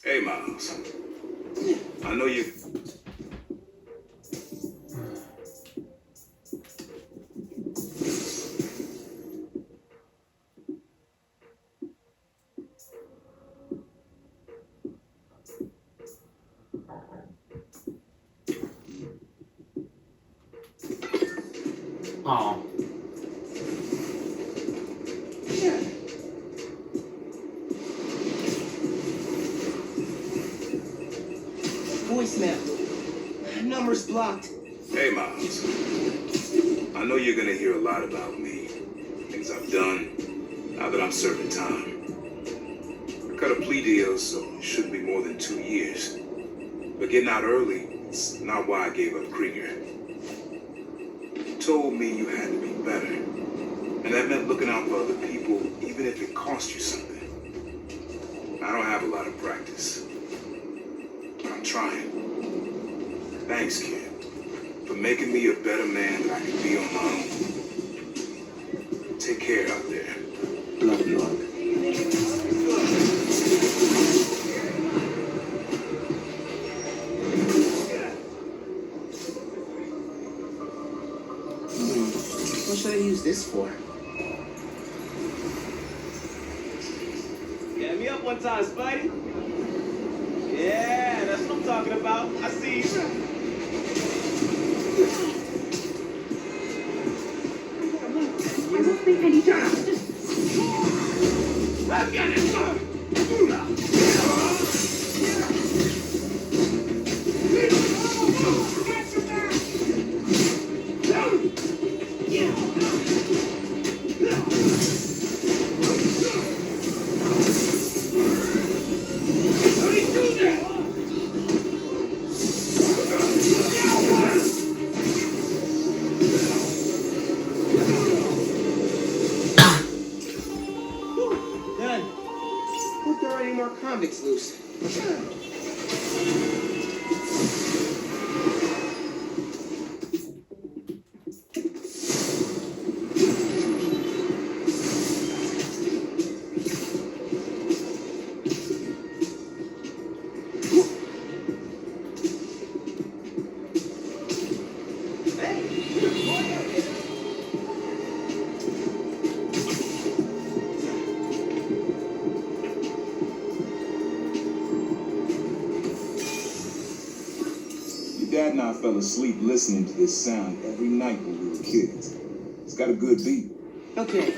Hey, Miles. I know you... Oh. Voicemail. Number's blocked. Hey, Miles. I know you're gonna hear a lot about me. Things I've done, now that I'm serving time. I cut a plea deal, so it shouldn't be more than 2 years. But getting out early is not why I gave up Krieger. You told me you had to be better. And that meant looking out for other people, even if it cost you something. I don't have a lot of practice. But I'm trying. Thanks, kid, for making me a better man that I can be on my own. Take care out there. Love you, Unc. What should I use this for? Get me up one time, Spidey. Yeah, that's what I'm talking about. I see you. I don't think I need to just... Done. Won't throw any more convicts loose. Your dad and I fell asleep listening to this sound every night when we were kids. It's got a good beat. Okay.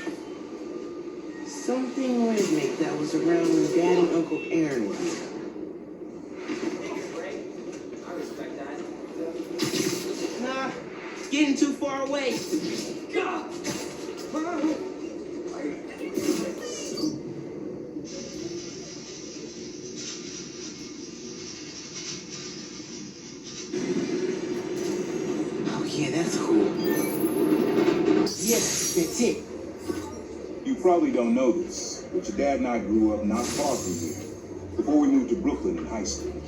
Something rhythmic that was around when Dad and Uncle Aaron were here. Nah, it's getting too far away. Oh yeah, that's cool. Yes, that's it. You probably don't know this, but your dad and I grew up not far from here, before we moved to Brooklyn in high school.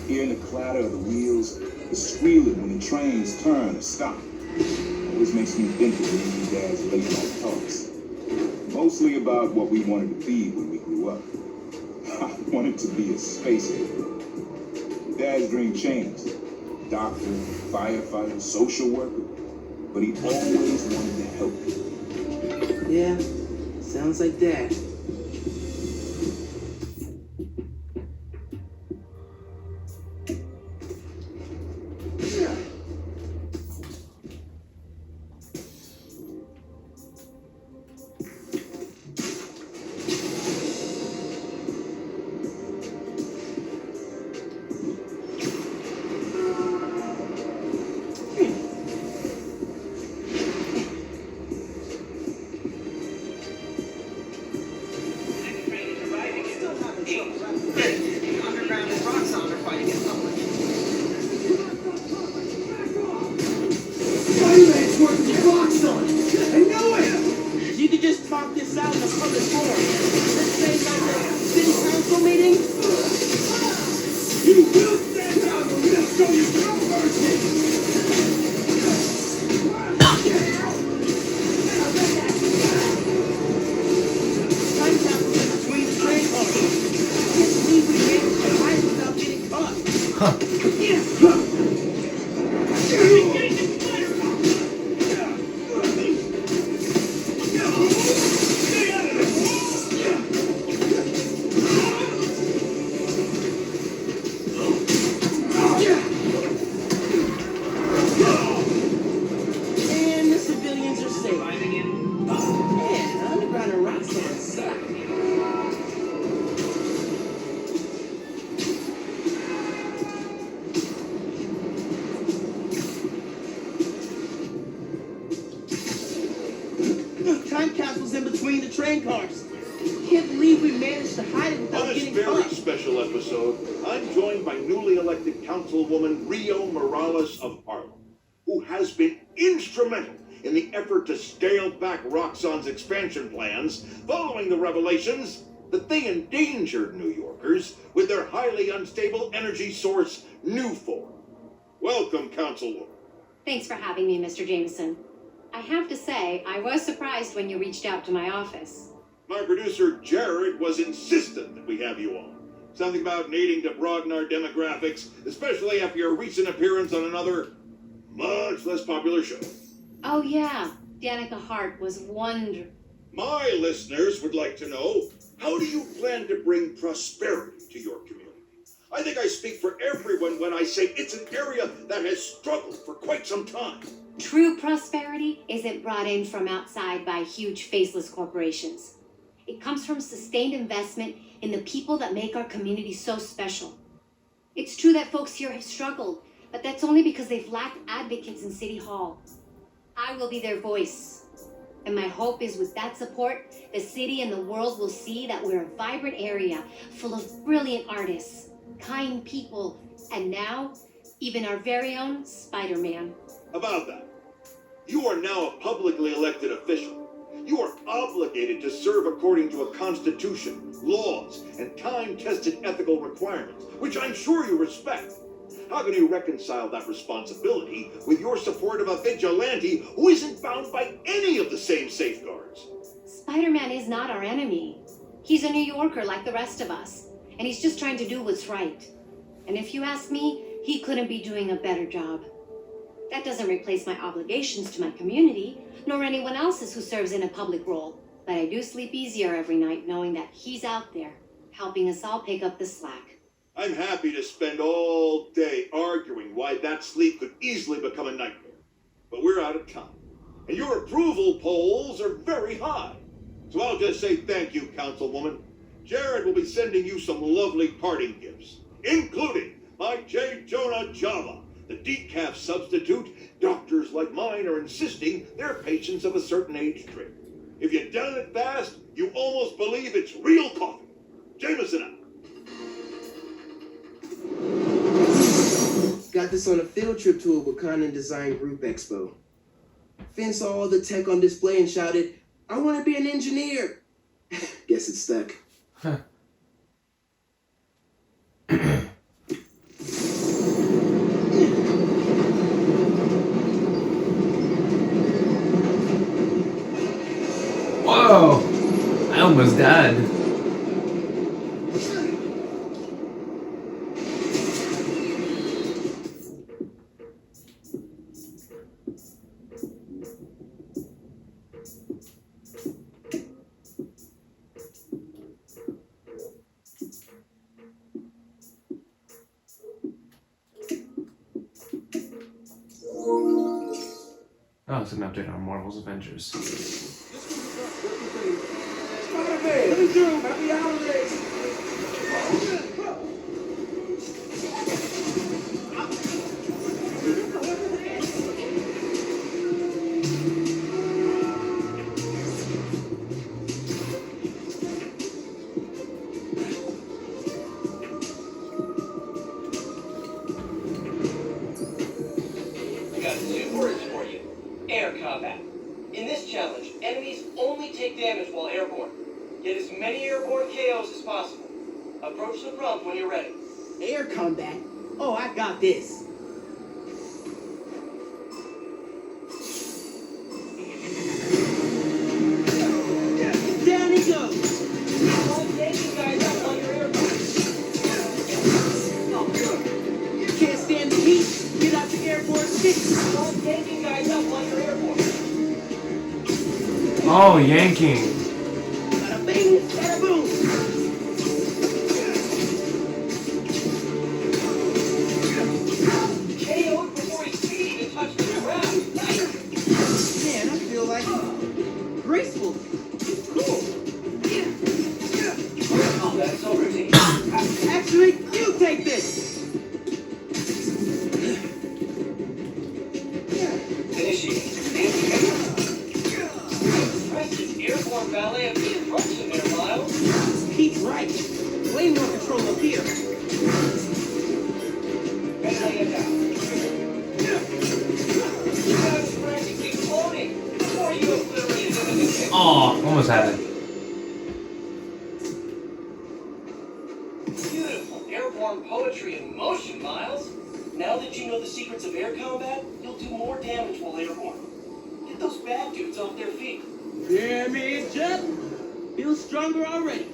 Hearing the clatter of the wheels, the squealing when the trains turn or stop, always makes me think of me and Dad's late night talks. Mostly about what we wanted to be when we grew up. I wanted to be a space hero. Dad's dream changed. Doctor, firefighter, social worker. But he always wanted to help me. Yeah, sounds like Dad. Underground and rock sound are fighting in public. Spider-Man's working with rocks on it. I know it! You could just talk this out in a public forum. Let's say like a city council meeting. You will stand out and we'll show you no mercy! Time capsule between the train cars. I can't believe we And the civilians are safe. Yeah, underground and Roxanne suck. Time capsule's in between the train cars. Can't believe we managed to hide it On without this getting very caught. special episode, I'm joined by newly elected Councilwoman Rio Morales of Harlem, who has been instrumental in the effort to scale back Roxxon's expansion plans following the revelations that they endangered New Yorkers with their highly unstable energy source, Nuform. Welcome, Councilwoman. Thanks for having me, Mr. Jameson. I have to say, I was surprised when you reached out to my office. My producer, Jared, was insistent that we have you on. Something about needing to broaden our demographics, especially after your recent appearance on another, much less popular show. Oh yeah, Danica Hart was wonderful. My listeners would like to know, how do you plan to bring prosperity to your community? I think I speak for everyone when I say it's an area that has struggled for quite some time. True prosperity isn't brought in from outside by huge faceless corporations. It comes from sustained investment in the people that make our community so special. It's true that folks here have struggled, but that's only because they've lacked advocates in City Hall. I will be their voice. And my hope is with that support, the city and the world will see that we're a vibrant area full of brilliant artists, kind people, and now, even our very own Spider-Man. About that, you are now a publicly elected official. You are obligated to serve according to a constitution, laws, and time-tested ethical requirements, which I'm sure you respect. How can you reconcile that responsibility with your support of a vigilante who isn't bound by any of the same safeguards? Spider-Man is not our enemy. He's a New Yorker like the rest of us, and he's just trying to do what's right. And if you ask me, he couldn't be doing a better job. That doesn't replace my obligations to my community, nor anyone else's who serves in a public role. But I do sleep easier every night knowing that he's out there, helping us all pick up the slack. I'm happy to spend all day arguing why that sleep could easily become a nightmare. But we're out of time. And your approval polls are very high. So I'll just say thank you, Councilwoman. Jared will be sending you some lovely parting gifts, including my J. Jonah Java, the decaf substitute doctors like mine are insisting their patients of a certain age drink. If you down it fast, you almost believe it's real coffee. Jameson out. Got this on a field trip to a Wakandan Design Group Expo. Finn saw all the tech on display and shouted, "I want to be an engineer." Guess it stuck. Whoa! I almost died. Oh, it's an update on Marvel's Avengers. Spider-Man! Happy holidays! We got two words for you. Air combat. In this challenge, enemies only take damage while airborne. Get as many airborne KOs as possible. Approach the prompt when you're ready. Air combat? Oh, I got this. Down he goes! Take you guys out while you're airborne. Stop yanking guys up while you're airborne. Oh, yanking. Bada bing, bada boom. KO it before his feet even touch the ground. Nice. Man, I feel like graceful. Cool. Oh, that's so routine. Actually, you take this. Initiate. Impressive airborne ballet of destruction there, Miles. Pete's right. Way more control up here. And lay it down. You guys are practically floating before you obliterated him in the kick. Oh, almost had it. Beautiful airborne poetry in motion, Miles. Now that you know the secrets of air combat, you'll do more damage while airborne. Get those bad dudes off their feet. Pyramid jump. Feel stronger already.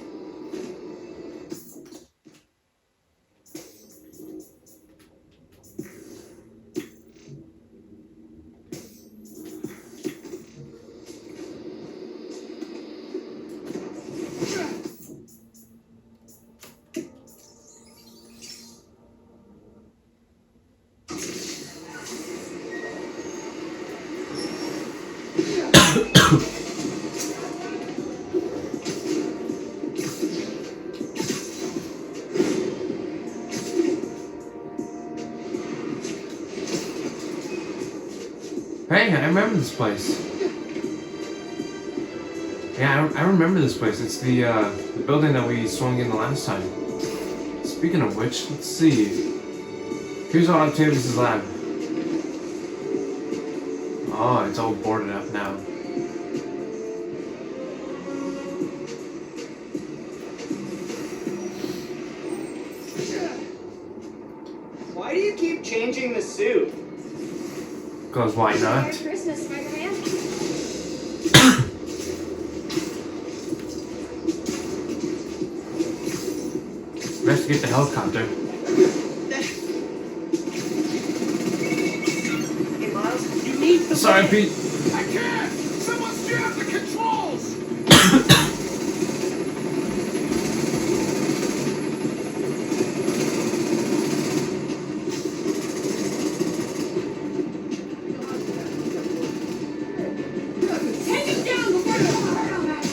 Hey, I remember this place. Yeah, I remember this place. It's the building that we swung in the last time. Speaking of which, let's see. Here's all Octavius' lab. Oh, it's all boarded up now. Why do you keep changing the suit? Because why not? Merry Christmas, Spider-Man. Investigate the helicopter. Hey, Miles, you need to. Sorry, Pete. I can't! Someone's jammed the controls! Take him down before you come back.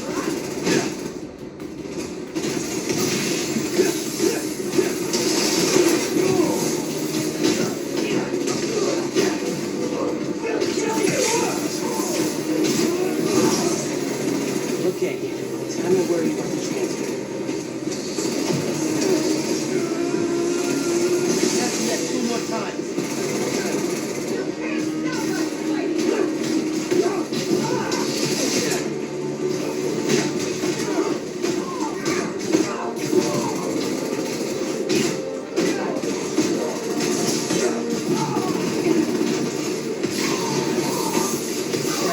Okay, time to worry about the transfer. Have to that 2 more times.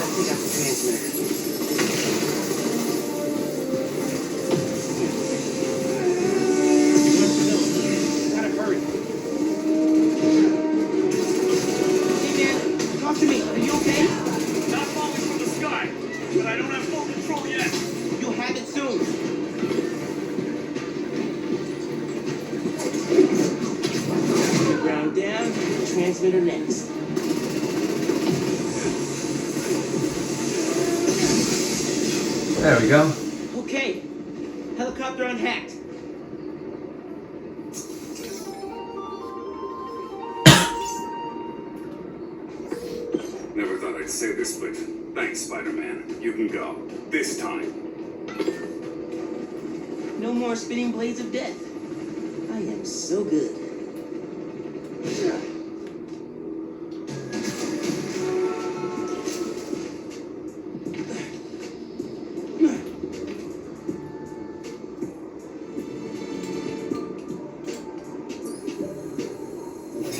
Gotta take out the transmitter. Gotta hurry. Hey man, talk to me. Are you okay? Not falling from the sky, but I don't have full control yet. You'll have it soon. The ground down, transmitter next. There we go. Okay, helicopter unhacked. Never thought I'd say this, but thanks, Spider-Man. You can go. This time. No more spinning blades of death. I am so good.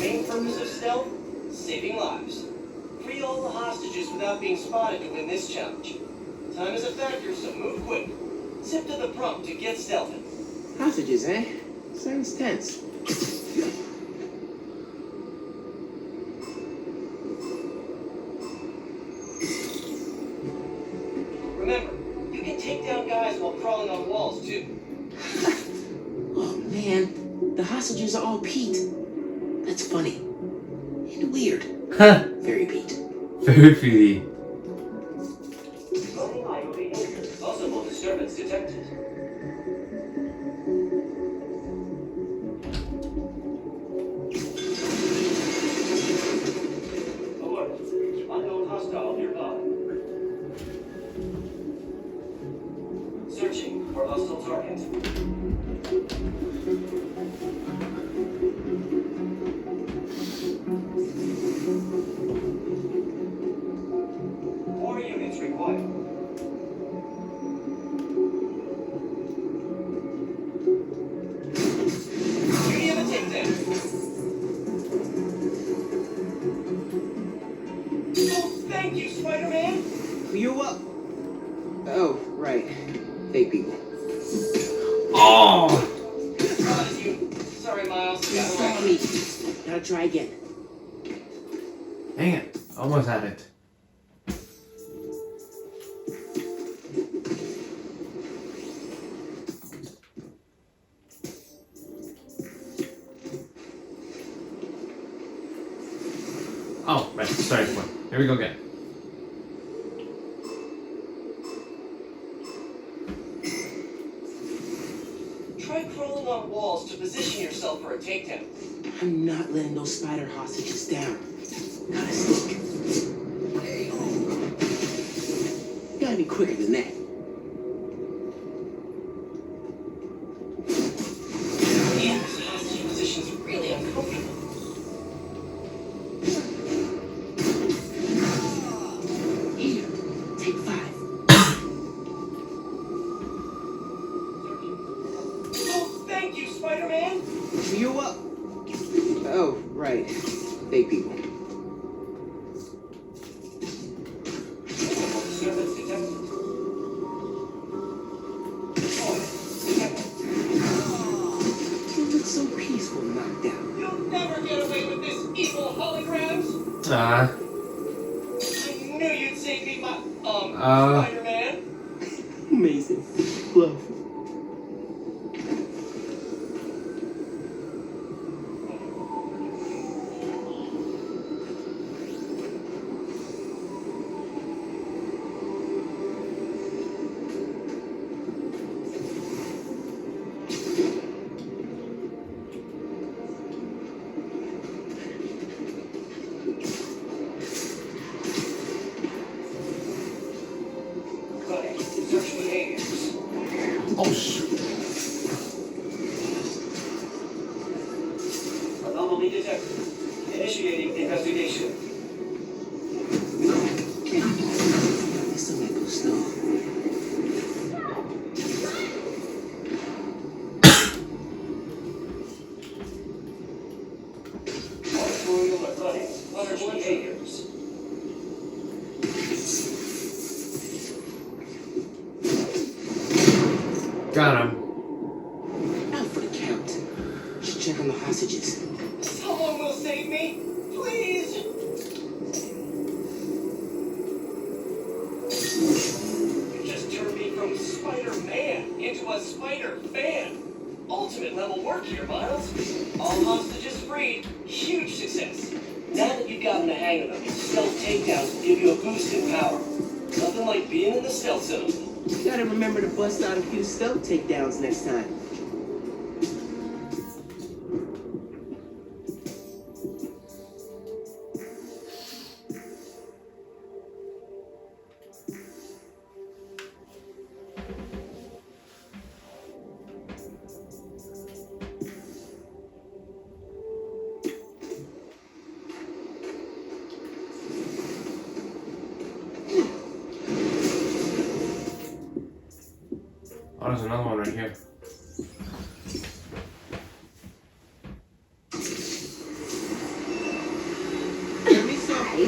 Main purpose of stealth? Saving lives. Free all the hostages without being spotted to win this challenge. Time is a factor, so move quick. Zip to the prompt to get stealthy. Hostages, eh? Sounds tense. man, the hostages are all Pete. That's funny. And weird. Very Pete. Very feedy. Unreliable behavior. Possible disturbance detected. Alert. Unknown hostile nearby. Searching for hostile target. More units required. Duty of a takedown. Oh, thank you, Spider-Man! Who you up? Oh, right. Fake people. Oh! Promise you. Sorry, Miles. You Got saw away. me. Gotta try again. Dang it. Almost had it. Oh, right. Sorry, point. Here we go again. Try crawling on walls to position yourself for a takedown. I'm not letting those spider hostages down. Not a stick. Gotta be quicker than that. Yeah, this hostage position's really uncomfortable. Here, take 5. Oh, thank you, Spider-Man! Who you up? Oh, right. Fake people. Disturbance detected. You look so peaceful knocked out. You'll never get away with this, evil holograms! Ah. I knew you'd save me, Uh. Spider-Man! Amazing. Love. Cutting. Search behaviors. Oh, shoot. Anomaly detected. Initiating investigation. This don't make go slow. Monitoring alert. Cutting. Search behaviors. Got him. Out for the count. Should check on the hostages. Someone will save me! Please! You just turned me from Spider-Man into a Spider-Fan! Ultimate level work here, Miles. All hostages freed. Huge success. Now that you've gotten the hang of them, stealth takedowns will give you a boost in power. Nothing like being in the stealth zone. Gotta remember to bust out a few stealth takedowns next time. Oh, there's another one right here.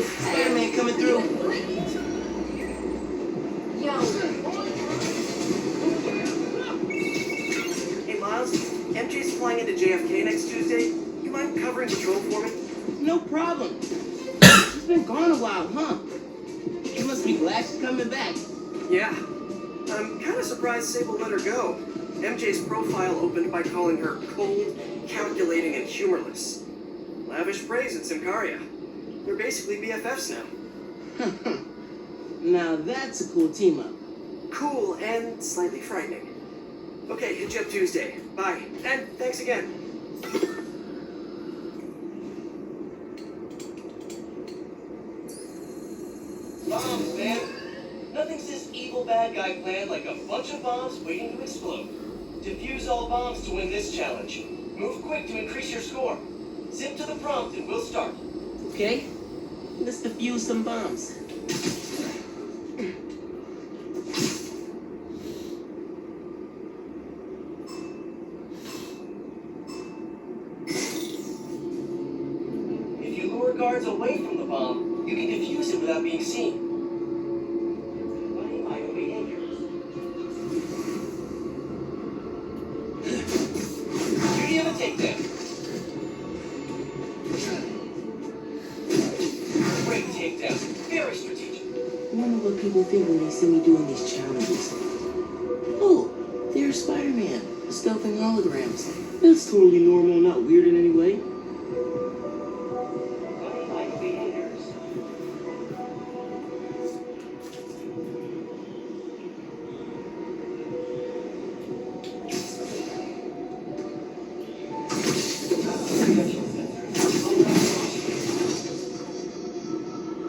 Spider-Man coming through. Hey Miles, MJ's flying into JFK next Tuesday. You mind covering patrol for me? No problem. She's been gone a while, huh? You must be glad she's coming back. Yeah. I'm kind of surprised Sable let her go. MJ's profile opened by calling her cold, calculating, and humorless. Lavish praise at Simcaria. They're basically BFFs now. Now that's a cool team up. Cool and slightly frightening. Okay, hit you up Tuesday. Bye. And thanks again. Bombs, man. Nothing says evil bad guy plan like a bunch of bombs waiting to explode. Defuse all bombs to win this challenge. Move quick to increase your score. Zip to the prompt and we'll start. Okay? Let's defuse some bombs. If you lure guards away from the bomb, you can defuse it without being seen. Funny idle behaviors. Duty of a takedown. Great takedown. Very strategic. Wonder what people think when they see me doing these challenges. Oh, there's Spider-Man, stealthing holograms. That's totally normal, not weird in any way. Funny idle behaviors.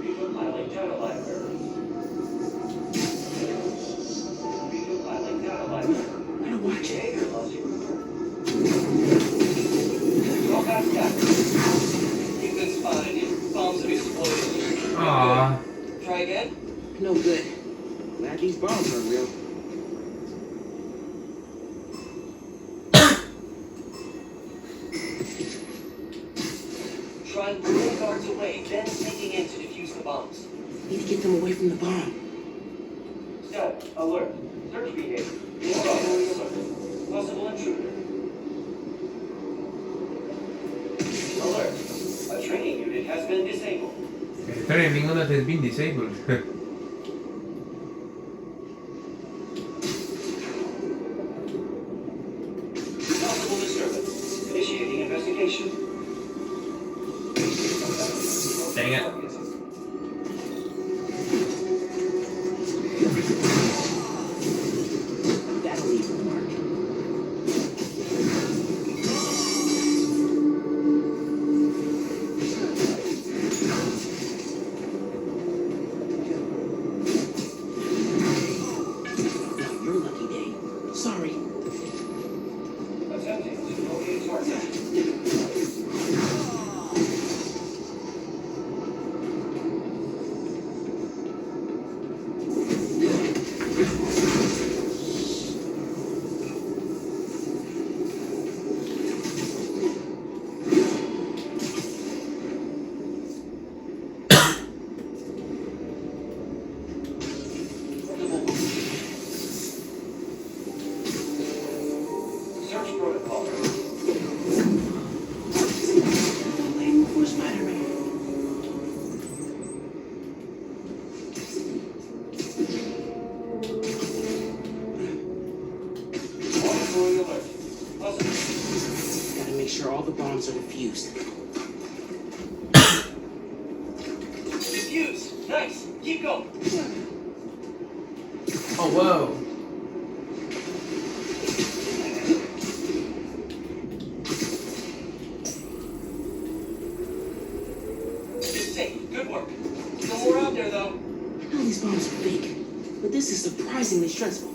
Recopiling data library. Recopiling data library. Gotta watch it. All back down. You've been spotted. Bombs have exploded. Aww. Try again. No good. Glad these bombs are real. Try luring guards away, then sneaking in to defuse the bombs. Need to get them away from the bomb. Status. Alert. Search behavior. Probably alert. Possible intruder. Alert. A training unit has been disabled. El training unit has been disabled. Possible disturbance. Initiating investigation. Dang it. That'll leave a mark. Now your lucky day. Sorry. Attempting to locate target. Search protocol. Waiting for Spider-Man. Auditory alert. Positive. Gotta make sure all the bombs are defused. Defuse. Nice. Keep going. Oh, whoa. It's safe. Good work. No more out there, though. I know these bombs are fake, but this is surprisingly stressful.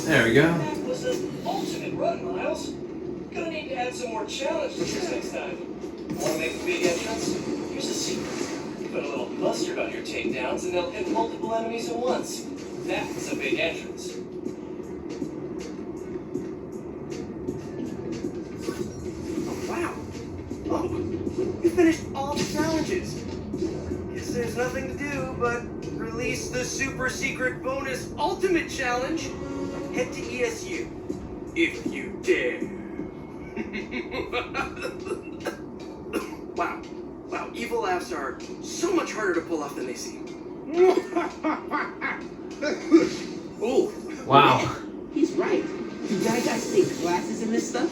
There we go. That was an ultimate run, Miles. Gonna need to add some more challenge to this next time. Want to make a big entrance? Here's a secret. Put a little mustard on your takedowns and they'll hit multiple enemies at once. That's a big entrance. Wow. Whoa. You finished all the challenges. Guess there's nothing to do but release the super secret bonus ultimate challenge. Head to ESU. If you dare. Wow. Wow, evil laughs are so much harder to pull off than they seem. Oh, Wow. He's right. You guys take classes in this stuff?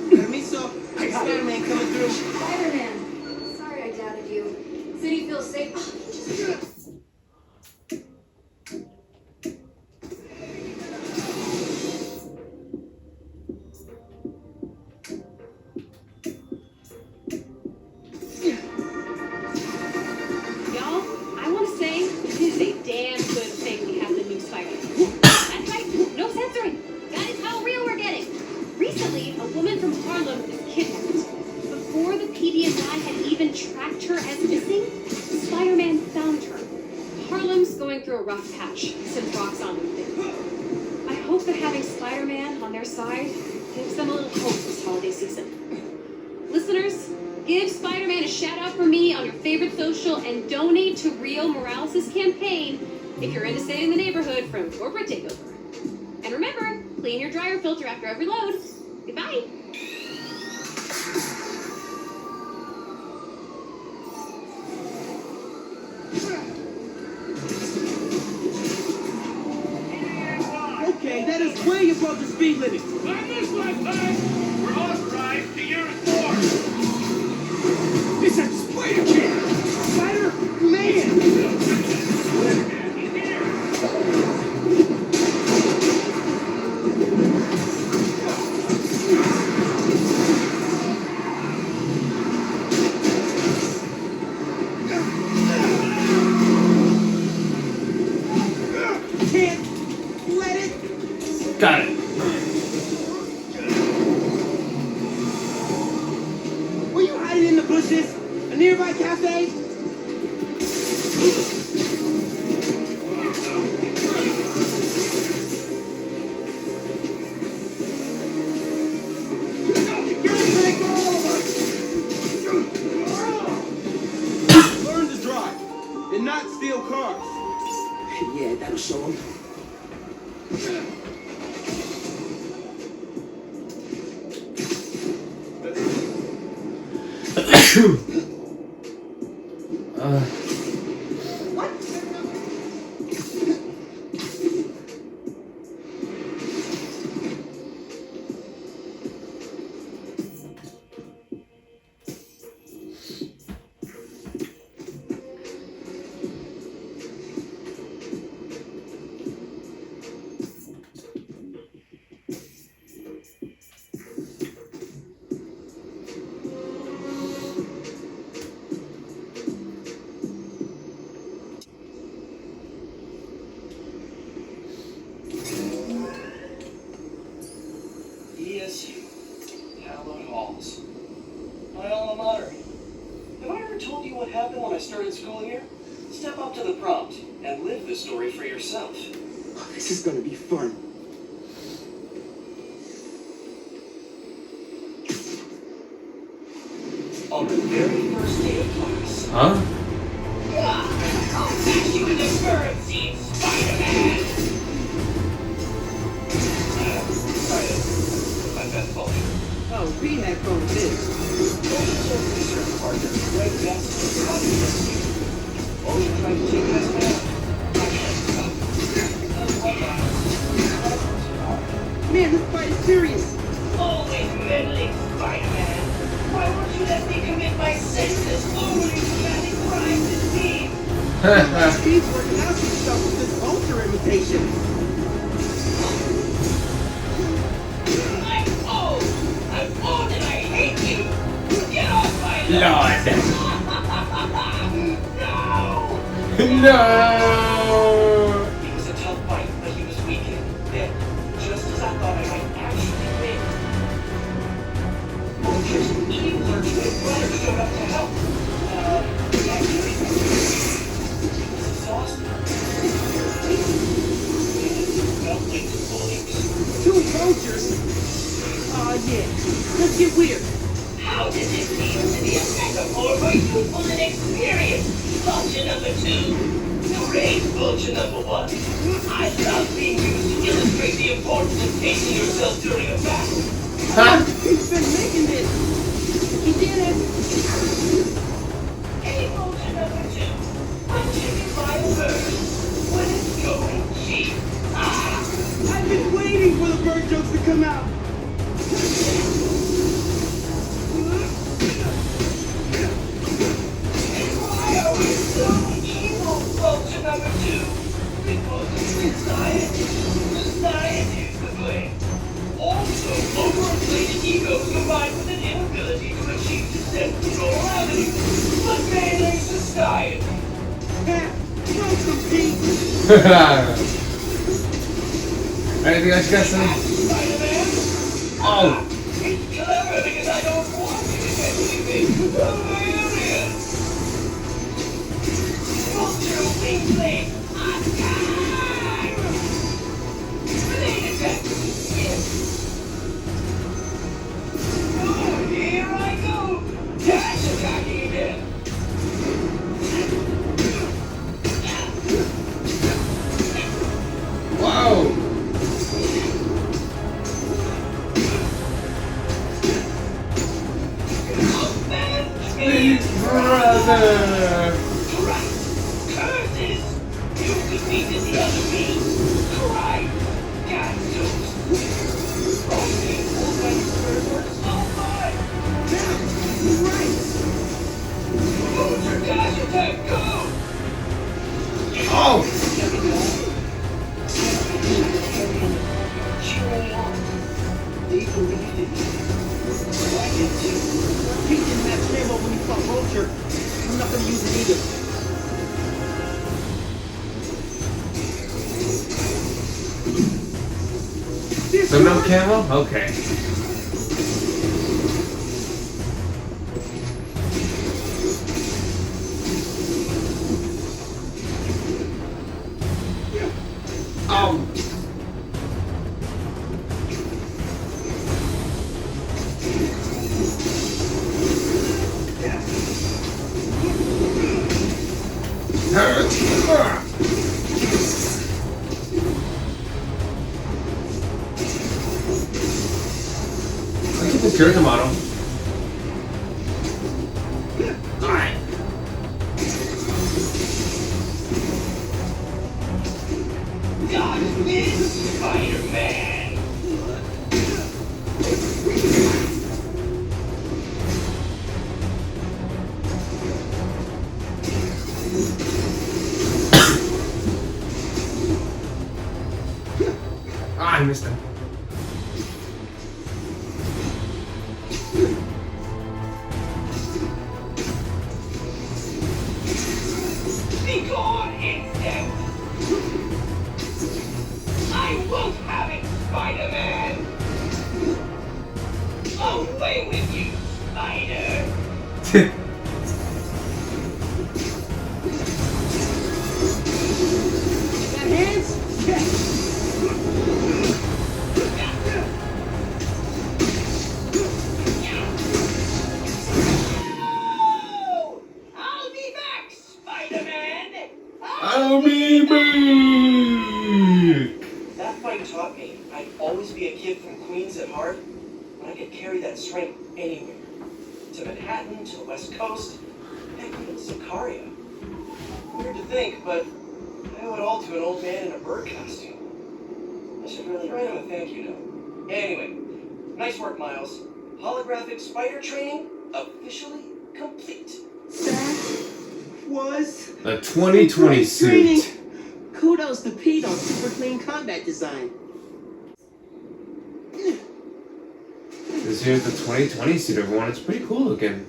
Permiso. Spider-Man coming through. Spider-Man. Sorry I doubted you. City feels safe. Y'all, I want to say this is a damn good thing we have the new Spider-Man. That's right, no censoring. That is how real we're getting. Recently, a woman from Harlem was kidnapped. Before the PD&Y had even tracked her as missing, Spider-Man found her. Harlem's going through a rough patch since Roxxon moved in. I hope that having Spider-Man on their side gives them a little hope this holiday season. Listeners, give Spider-Man a shout out from me on your favorite social and donate to Rio Morales' campaign if you're into saving the neighborhood from corporate takeover. And remember, clean your dryer filter after every load. Goodbye. Okay, that is way above the speed limit. On this lifetime, we're authorized to use force. It's a Spider-Man! Spider-Man! He's here. Can't let it. Got it. Were you hiding in the bushes? A nearby cafe? Learn to drive and not steal cars. Yeah, that'll show him. What? ESU, hallowed halls. My alma mater. Have I ever told you what happened when I started school here? Step up to the prompt and live the story for yourself. This is gonna be fun. On the very first day of class. Huh? I'll bash you in the bird seat, Spider-Man! Sorry, my best fault. Oh, B-Mac phone this. Research partner, Greg Jackson, always trying to take us down. Man, this fight is serious. Always meddling, Spider-Man. Why won't you let me commit my senseless, overly dramatic crimes and deeds? Steve's working out some stuff with this vulture imitation. I'm old and I hate you! Get off my Lord. No! No. It was a tough fight, but he was weakened. Then, just as I thought I might actually win, Vulture's evil lurching brother showed up to help. Actually, he was exhausted. Felt like bullies. Two vultures? Aw, yeah. Let's get weird. How does it feel to be a metaphor for youthful and experience? Vulture number 2. Great Vulture number 1. I love being used to illustrate the importance of pacing yourself during a battle. He's been making this. He did it. Able to number 2. I'm taking my bird. When it's going cheap. I've been waiting for the bird jokes to come out. Why are we so evil, vulture number 2? Because society is to blame. Also, overinflated egos combined with an inability to achieve successful morality. But mainly society. Throw some peace. Anything else you guys say? Spider-Man? Oh! It's clever because I don't want you to get anything. Hilarious! Vulture wing blade. Attack! Grenade attack. Yes. Oh, here I go. Dash attacking again. Wow! Big brother! Curses! You defeated the other me! Cry! Gadzooks! Only all my servers are mine! You're right. Vulture dash attack, go! Oh! Cheering on. They believed in me. I did too. Pete didn't have ammo when he fought Vulture. I'm not gonna use it either. So no camo? Okay. Oh! I keep this pure tomato. Alright. God is Spider-Man! Ah, I missed him. Be gone, insect! I won't have it, Spider-Man! Away with you, Spider! Got hands? Yes. No! I'll be back, Spider-Man! I'll be back! That fight taught me I'd always be a kid from Queens at heart, but I could carry that strength anywhere. To Manhattan, to the West Coast, heck, even Sicaria. Weird to think, but I owe it all to an old man in a bird costume. I should really write him a thank you note. Anyway, nice work, Miles. Holographic spider training officially complete. That was The 2020 training. suit. Kudos to Pete on super clean combat design. This here's the 2020 suit, everyone. It's pretty cool looking.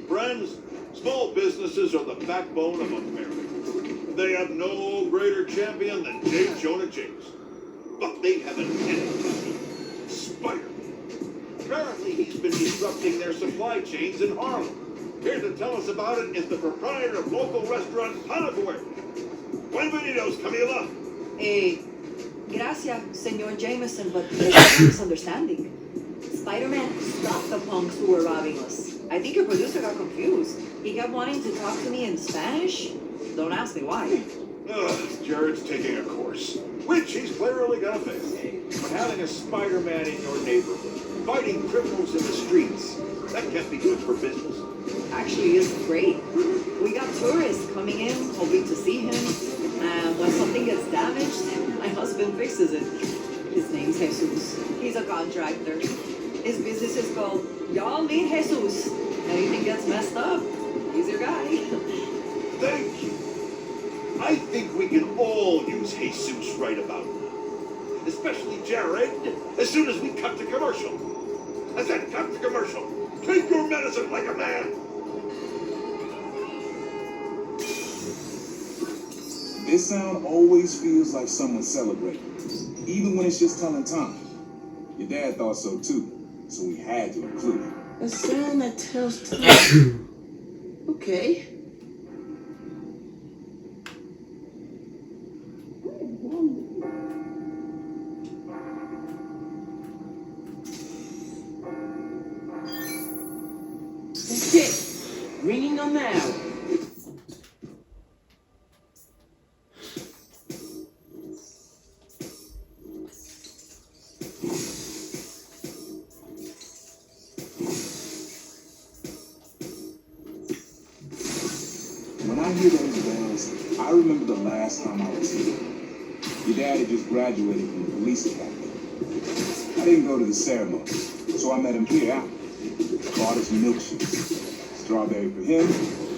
Friends, small businesses are the backbone of America. They have no greater champion than J. Jonah James. But they have an enemy, Spider-Man. Apparently he's been disrupting their supply chains in Harlem. Here to tell us about it is the proprietor of local restaurant Panaguer. Bienvenidos, Camila. Gracias, Senor Jameson, but there's a misunderstanding. Spider-Man stopped the punks who were robbing us. I think your producer got confused. He kept wanting to talk to me in Spanish. Don't ask me why. Jared's taking a course, which he's clearly gonna fail. But having a Spider-Man in your neighborhood, fighting criminals in the streets, that can't be good for business. Actually, it's great. We got tourists coming in, hoping to see him. And when something gets damaged, my husband fixes it. His name's Jesus. He's a contractor. His business is called Y'all Meet Jesus. Anything gets messed up, he's your guy. Thank you. I think we can all use Jesus right about now. Especially Jared, as soon as we cut to commercial. I said cut to commercial. Take your medicine like a man. This sound always feels like someone's celebrating, even when it's just telling time. Your dad thought so too, so we had to include it. A sound that tells time. Okay. That's it. Ringing on now. When I hear those bells, I remember the last time I was here. Your dad had just graduated from the police academy. I didn't go to the ceremony, so I met him here out. Bought us milkshakes. Strawberry for him,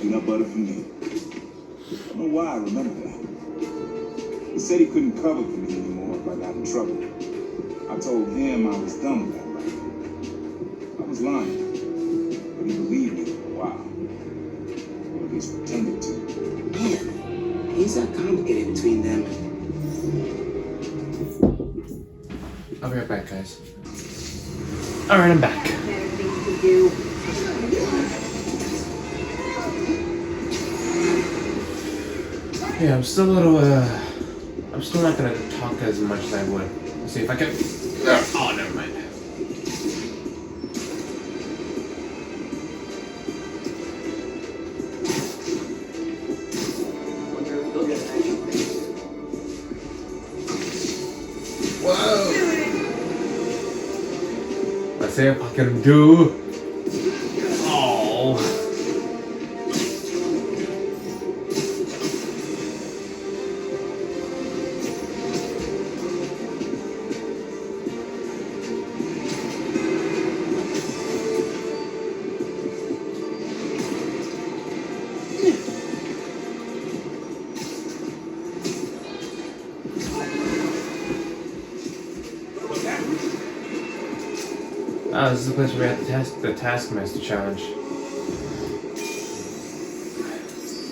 peanut butter for me. I don't know why I remember that. He said he couldn't cover for me anymore if I got in trouble. I told him I was done with that life. I was lying, but he believed me for a while. Or at least pretended to. Man, things are complicated between them. I'll be right back, guys. Alright, I'm back. Better things to do. Yeah, I'm still a little, I'm still not gonna talk as much as I would. Let's see if I can. Oh, never mind. Wonder if they'll get an action face. Whoa! Let's see if I can do. Oh. Oh, this is the place where we had the Taskmaster challenge.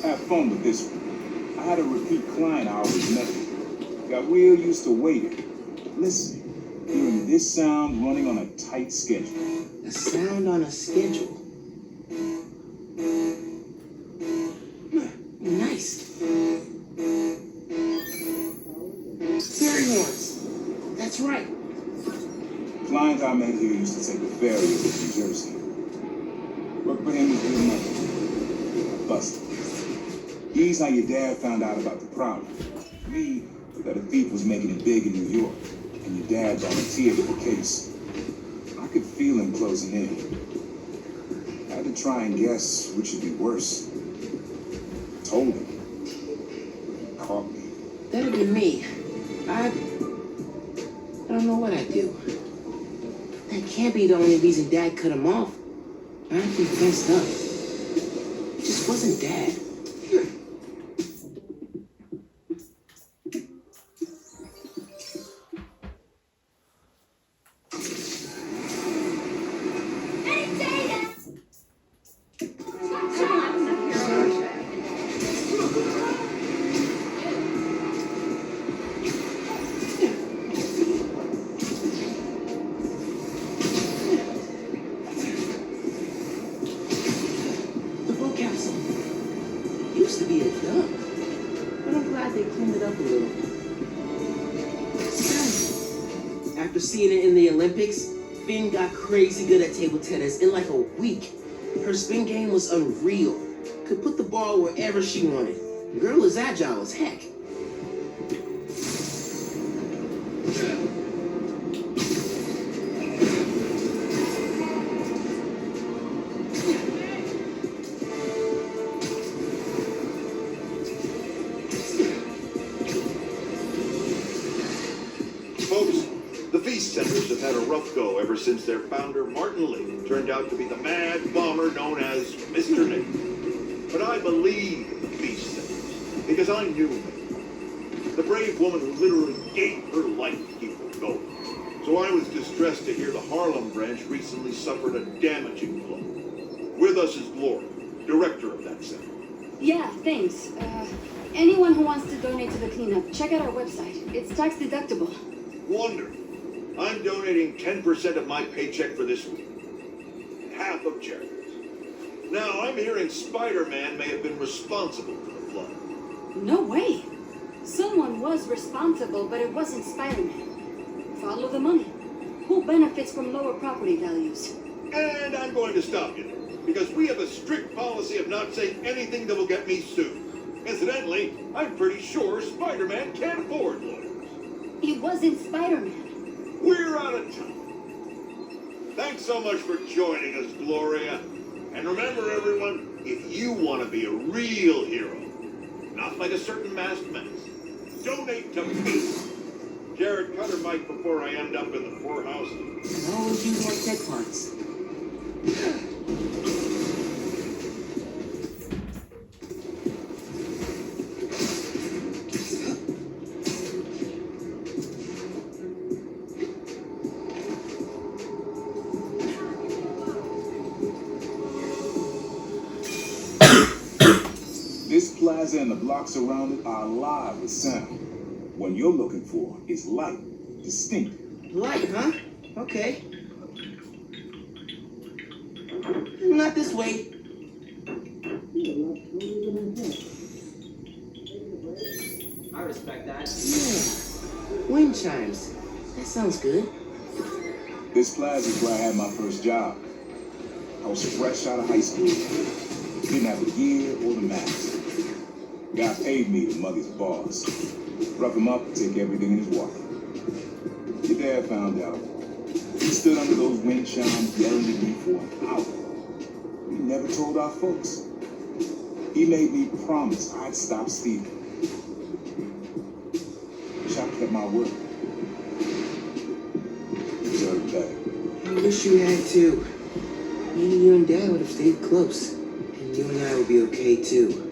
Have fun with this one. I had a repeat client I always met. Got real used to waiting. Listen, hearing this sound running on a tight schedule. A sound on a schedule. Nice. Fairy horns. That's right. Client I met here used to take a ferry over to New Jersey. Worked for him was real money. Busted. He's how your dad found out about the Prowler. Me, that a thief was making it big in New York, and your dad volunteered for the case. I could feel him closing in. I had to try and guess which would be worse. Told him. He caught me. That'd be me. I don't know what I'd do. That can't be the only reason Dad cut him off. I think he messed up. It just wasn't Dad. The boat capsule. Used to be a duck, but I'm glad they cleaned it up a little. After seeing it in the Olympics, Finn got crazy good at table tennis in like a week. Her spin game was unreal. Could put the ball wherever she wanted. Girl is agile as heck. Folks, the feast centers have had a rough go ever since their founder, Martin Lee, turned out to be the mad bomber known as Mr. Nick. But I believe in the feast centers because I knew her. The brave woman who literally gave her life to keep them going. So I was distressed to hear the Harlem branch recently suffered a damaging blow. With us is Gloria, director of that center. Yeah, thanks. Anyone who wants to donate to the cleanup, check out our website. It's tax deductible. Wonderful. I'm donating 10% of my paycheck for this week. Half of charities. Now, I'm hearing Spider-Man may have been responsible for the flood. No way. Someone was responsible, but it wasn't Spider-Man. Follow the money. Who benefits from lower property values? And I'm going to stop you there, because we have a strict policy of not saying anything that will get me sued. Incidentally, I'm pretty sure Spider-Man can't afford lawyers. It wasn't Spider-Man. We're out of time. Thanks so much for joining us, Gloria. And remember, everyone, if you want to be a real hero, not like a certain masked menace, donate to me. Jared, cut her mic before I end up in the poorhouse. I always use my tech parts. This plaza and the blocks around it are alive with sound. What you're looking for is light, distinct. Light, huh? Okay. Not this way. I respect that. Yeah. Wind chimes. That sounds good. This plaza is where I had my first job. I was fresh out of high school. Didn't have a year or the max. Guy paid me to mug his boss. Rough him up and take everything in his wallet. Your dad found out. He stood under those wind chimes yelling at me for an hour. He never told our folks. He made me promise I'd stop stealing. Wish I kept my word. Deserve better. I wish you had too. Maybe you and Dad would have stayed close. And you and I would be okay too.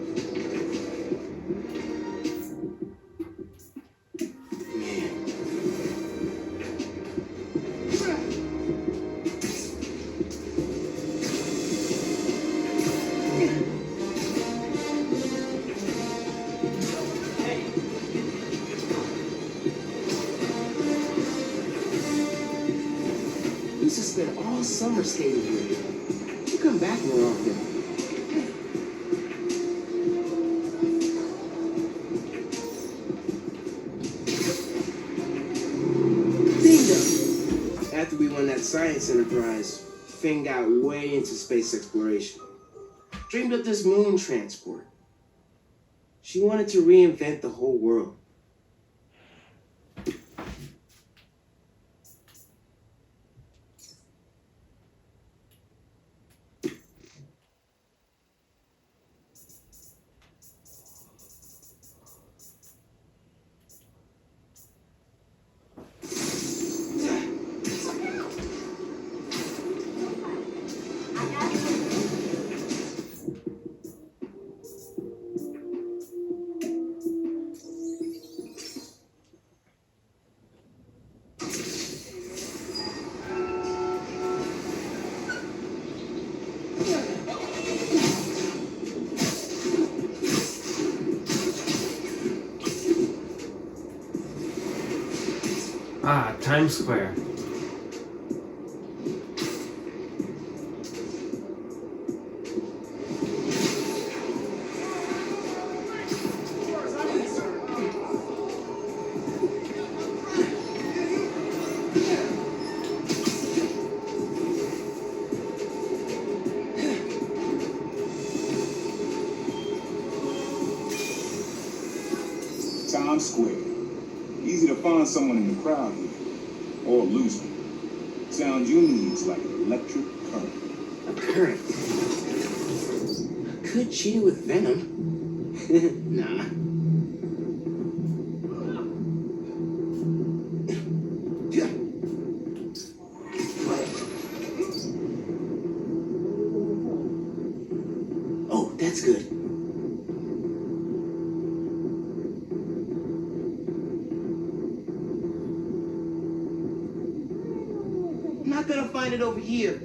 Used to spend all summer skating here. You come back more often. Bingo! After we won that science enterprise, Finn got way into space exploration. Dreamed up this moon transport. She wanted to reinvent the whole world. Ah, Times Square. Times Square. Easy to find someone in the crowd here. Or lose them. Sound you need is like an electric current. A current. Could cheat with venom. Nah. Oh, that's good. Not gonna find it over here.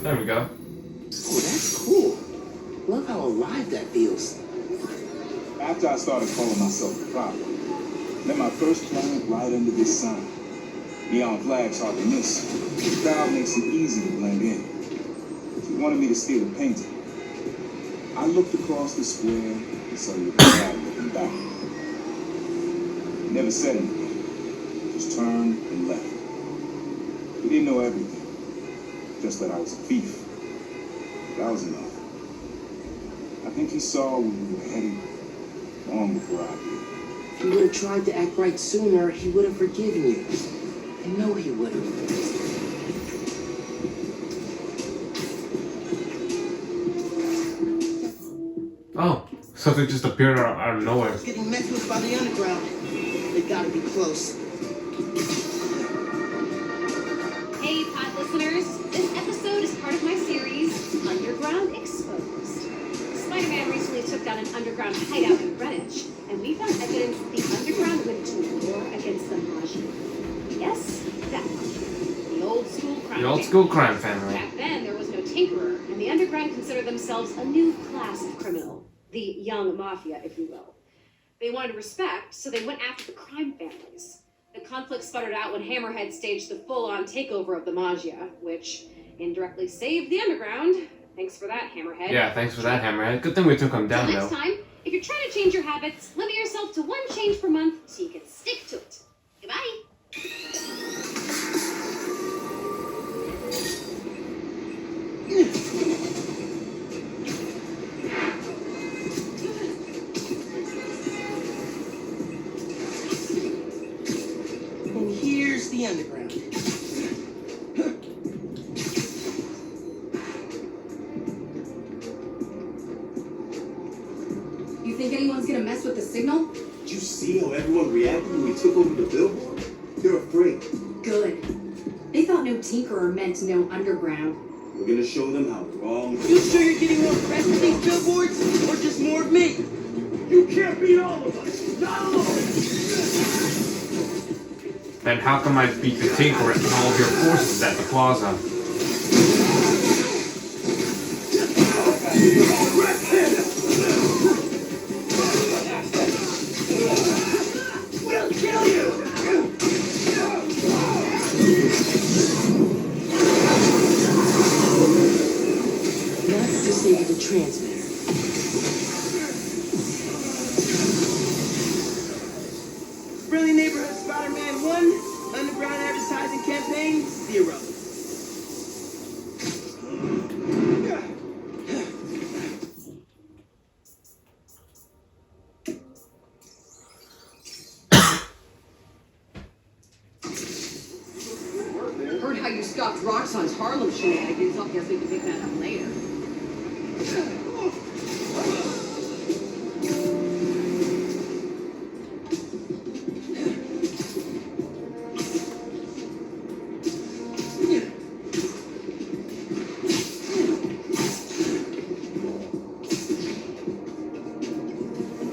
There we go. Oh, that's cool. Love how alive that feels. After I started calling myself the Prowler, met my first client right under this sign. Neon flags hard to miss. The crowd makes it easy to blend in. She wanted me to steal a painting. I looked across the square and saw the crowd looking back. Never said anything. Just turned and left. He didn't know everything. Just that I was a thief. That was enough. I think he saw where we were headed long before I did. If you would have tried to act right sooner, he would have forgiven you. I know he would have. Oh, something just appeared out of nowhere. It's getting messed with by the underground. They gotta be close. Hey, pod listeners. This episode is part of my series, Underground Exposed. Spider-Man recently took down an underground hideout in Greenwich, and we found evidence that the underground went to war against the Magi. Yes, that one. The old school crime The old family. school crime family. Back then, there was no tinkerer, and the underground considered themselves a new class of criminal. The young mafia, if you will. They wanted respect, so they went after the crime families. The conflict sputtered out when Hammerhead staged the full-on takeover of the Magia, which indirectly saved the underground. Thanks for that, Hammerhead. Yeah, thanks for that, Hammerhead. Good thing we took him down, Till though. next time, if you're trying to change your habits, limit yourself to one change per month so you can stick to it. Goodbye. And here's the underground. You think anyone's gonna mess with the signal? Did you see how everyone reacted when we took over the billboard? They're afraid. Good. They thought no tinkerer meant no underground. We're gonna show them how wrong. You sure you're getting more press with these billboards? Or just more of me? You can't beat all of us! Not alone! Then how come I beat the Tinkerer and all of your forces at the plaza? We'll kill you! Let's disable the transmitter. Friendly Neighborhood Spider-Man 1, underground advertising campaign 0. Heard how you stopped Roxxon's Harlem shenanigans. I guess we can pick that up later.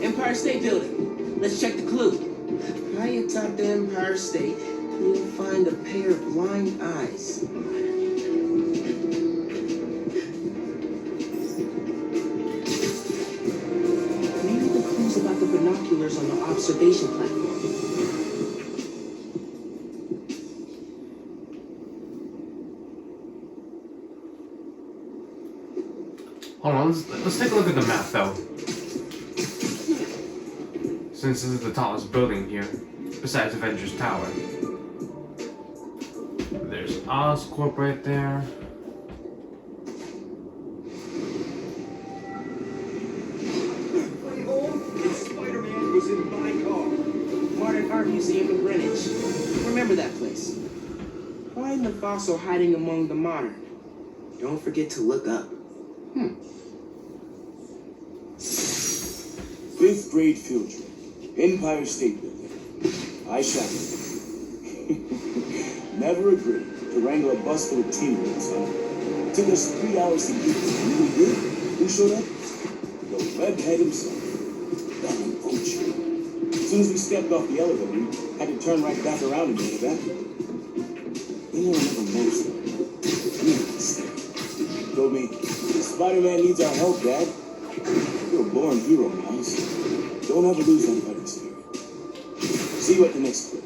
Empire State Building. Let's check the clue. High atop the Empire State, you'll find a pair of blind eyes. Maybe the clue's about the binoculars on the observation platform. Hold on, let's take a look at the map, though. Since this is the tallest building here, besides Avengers Tower. There's Oscorp right there. Museum in Greenwich. Remember that place. Find the fossil hiding among the modern. Don't forget to look up. Fifth grade field trip. Empire State Building. I shouted. Never agreed to wrangle a bus full of teenagers. Took us 3 hours to get there. And we did. Who showed up? The webhead himself. That poacher. As soon as we stepped off the elevator, we had to turn right back around and go to that. You know, I never most of them. He told me, Spider-Man needs our help, Dad. You're a born hero, Miles. Don't ever lose that fighting spirit. See you at the next clip.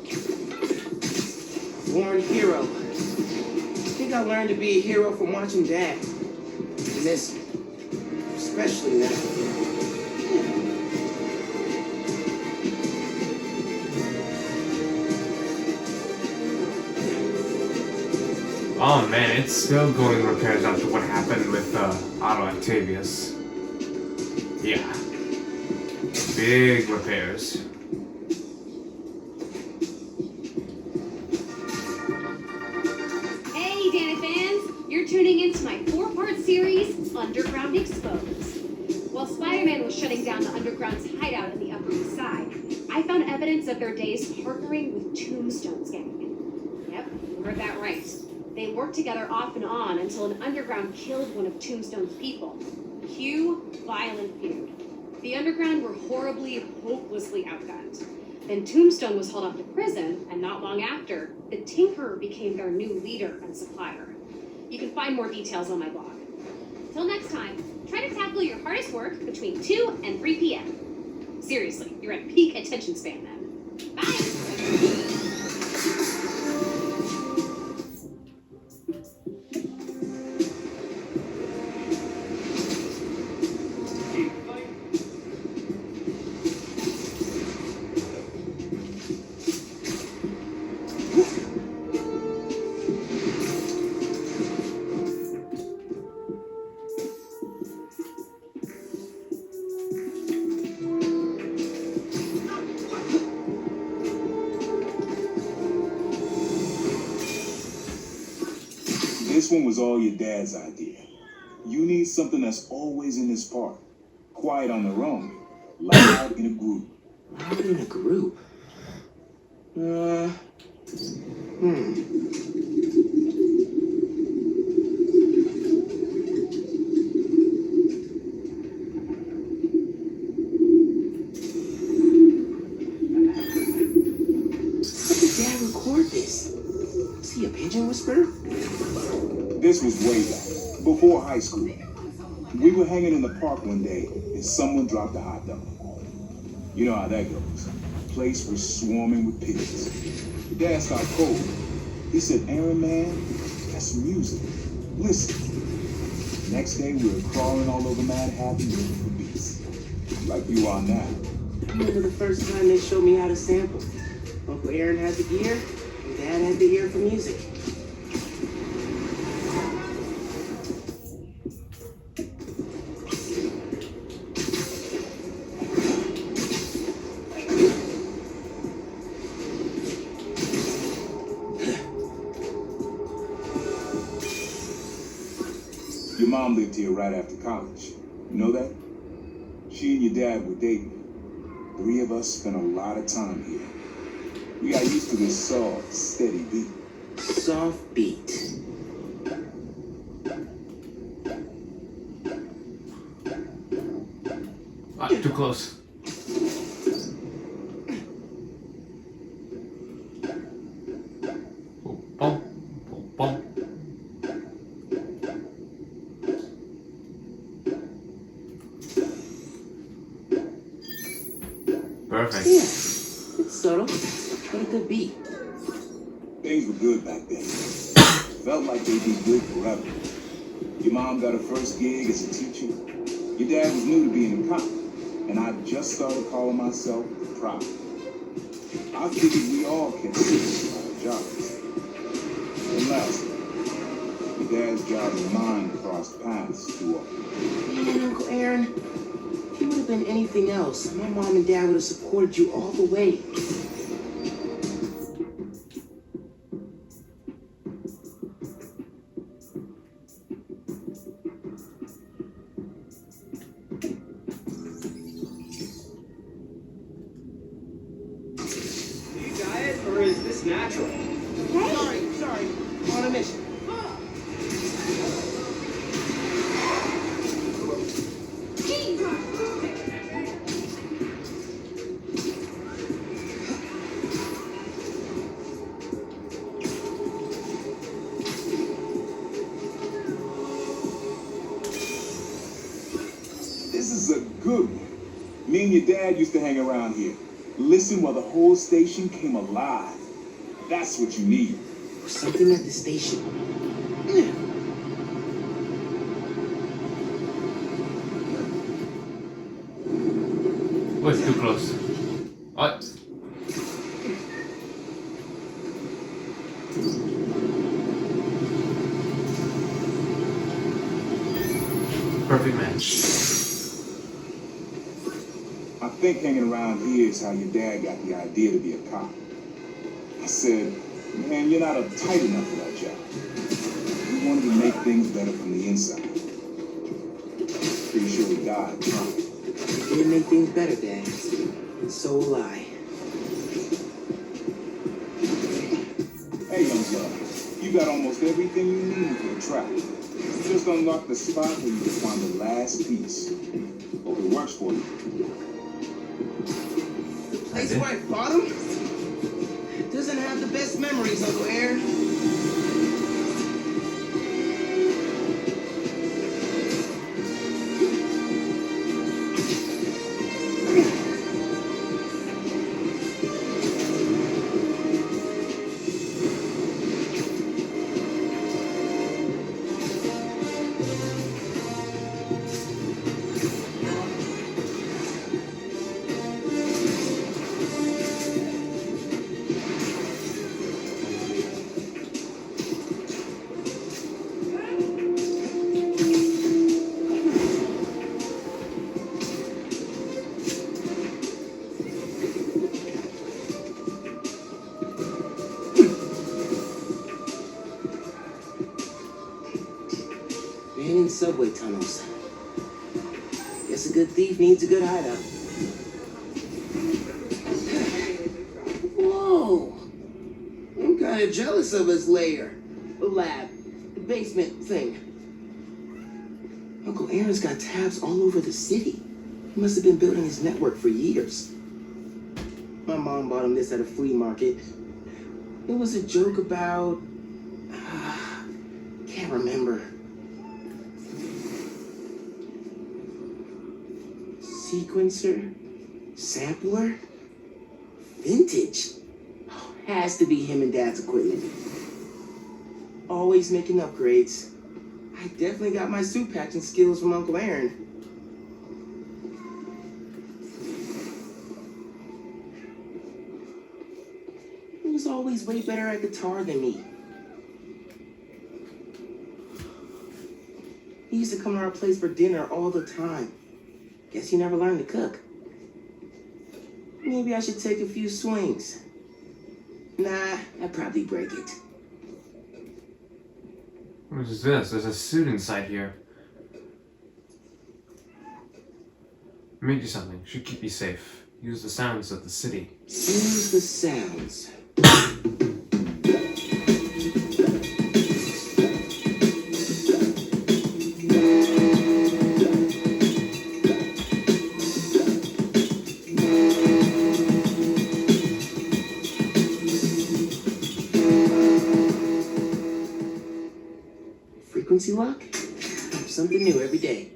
Born hero. I think I learned to be a hero from watching Dad. I miss him. Especially now. Oh man, it's still going repairs after what happened with Otto Octavius. Yeah. Big repairs. Hey, Dana fans! You're tuning into my 4-part series, Underground Exposed. While Spider-Man was shutting down the Underground's hideout in the Upper East Side, I found evidence of their days partnering with Tombstone's gang. Yep, you heard that right. They worked together off and on until an Underground killed one of Tombstone's people. Cue violent feud. The Underground were horribly, hopelessly outgunned. Then Tombstone was hauled off to prison, and not long after, the Tinkerer became their new leader and supplier. You can find more details on my blog. Till next time, try to tackle your hardest work between 2 and 3 p.m. Seriously, you're at peak attention span then. Bye! This one was all your dad's idea. You need something that's always in this park. Quiet on their own. Loud in a group. Loud in a group? How did Dad record this? Is he a pigeon whisperer? This was way back, before high school. We were hanging in the park one day, and someone dropped a hot dog. You know how that goes. The place was swarming with pigeons. Dad stopped cold. He said, Aaron, man, that's music. Listen. Next day, we were crawling all over Manhattan looking for beats. Like you are now. I remember the first time they showed me how to sample. Uncle Aaron had the gear, and Dad had the ear for music. Your mom lived here right after college. You know that? She and your dad were dating. 3 of us spent a lot of time here. We got used to this soft, steady beat. Soft beat. Too close. Boom, boom, boom. Perfect. Yeah, it's subtle, but a good beat. Things were good back then. Felt like they'd be good forever. Your mom got her first gig as a teacher. Your dad was new to being a cop. And I just started calling myself Prowler. I figured we all can see our jobs. And lastly, your dad's job and mine crossed paths too often. Man, Uncle Aaron, if you would have been anything else, my mom and dad would have supported you all the way. natural. Hey! Sorry. On a mission. This is a good one. Me and your dad used to hang around here. Listen while the whole station came alive. That's what you need. Something at the station. Oh, it's too close. Oh. Perfect match. I think hanging around here is how your dad got the idea to be a cop. I said, man, you're not uptight enough for that job. We wanted to make things better from the inside. Pretty sure he died trying. You didn't make things better, Dad. And so will I. Hey, young blood, you got almost everything you need for the trap. Just unlock the spot where you can find the last piece. Hope it works for you. The place where I fought him doesn't have the best memories, Uncle Aaron. Man in subway tunnels. Guess a good thief needs a good hideout. Whoa! I'm kind of jealous of his lair. The lab. The basement thing. Uncle Aaron's got tabs all over the city. He must have been building his network for years. My mom bought him this at a flea market. It was a joke about... can't remember. Sequencer? Sampler? Vintage? Oh, has to be him and Dad's equipment. Always making upgrades. I definitely got my suit patching skills from Uncle Aaron. He was always way better at guitar than me. He used to come to our place for dinner all the time. Guess he never learned to cook. Maybe I should take a few swings. Nah, I'd probably break it. What is this? There's a suit inside here. Let me do something. Should keep you safe. Use the sounds of the city. Use the sounds. Frequency lock? Something new every day.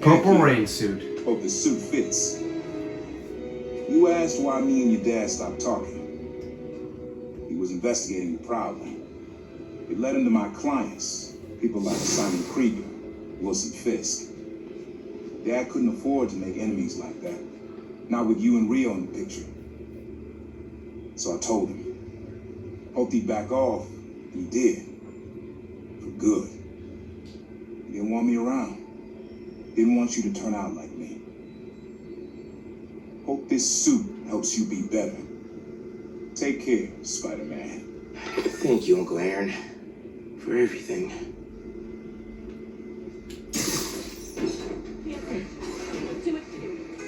Purple rain suit. Hope the suit fits. You asked why me and your dad stopped talking. He was investigating the Prowler. It led him to my clients, people like Simon Krieger, Wilson Fisk. Dad couldn't afford to make enemies like that. Not with you and Rio in the picture. So I told him. Hoped he'd back off, and he did. For good. He didn't want me around. Didn't want you to turn out like me. Hope this suit helps you be better. Take care, Spider-Man. Thank you, Uncle Aaron, for everything.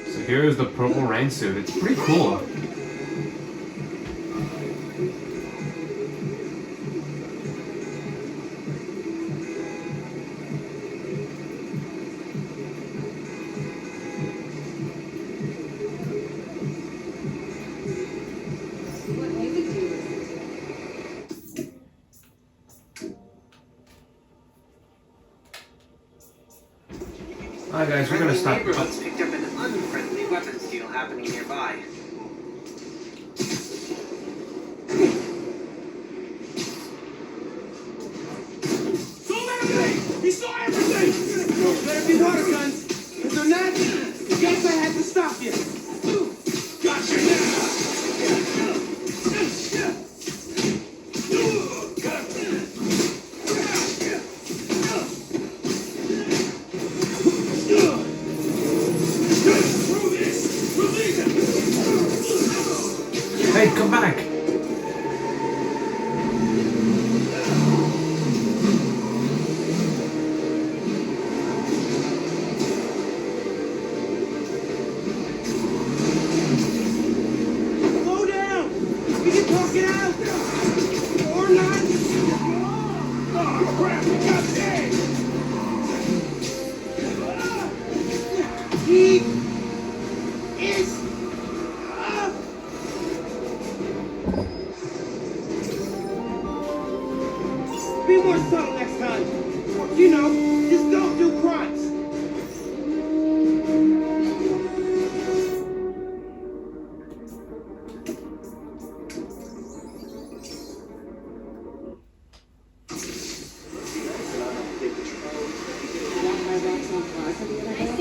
So here's the purple rain suit. It's pretty cool. What music do you listen to? Alright guys, we're gonna stop. Neighborhoods picked up an unfriendly weapons deal happening nearby. Saw everything! He saw everything! Better be water guns. If they're not, guess I had to stop you. Gotcha now! Through this! Release him! Hey, come back! Slow down. We can talk it out. Or not. Oh, crap! We got Dave! He is. Be more subtle next time. You know, just don't do crimes. Walk my rocks on cars. Have you ever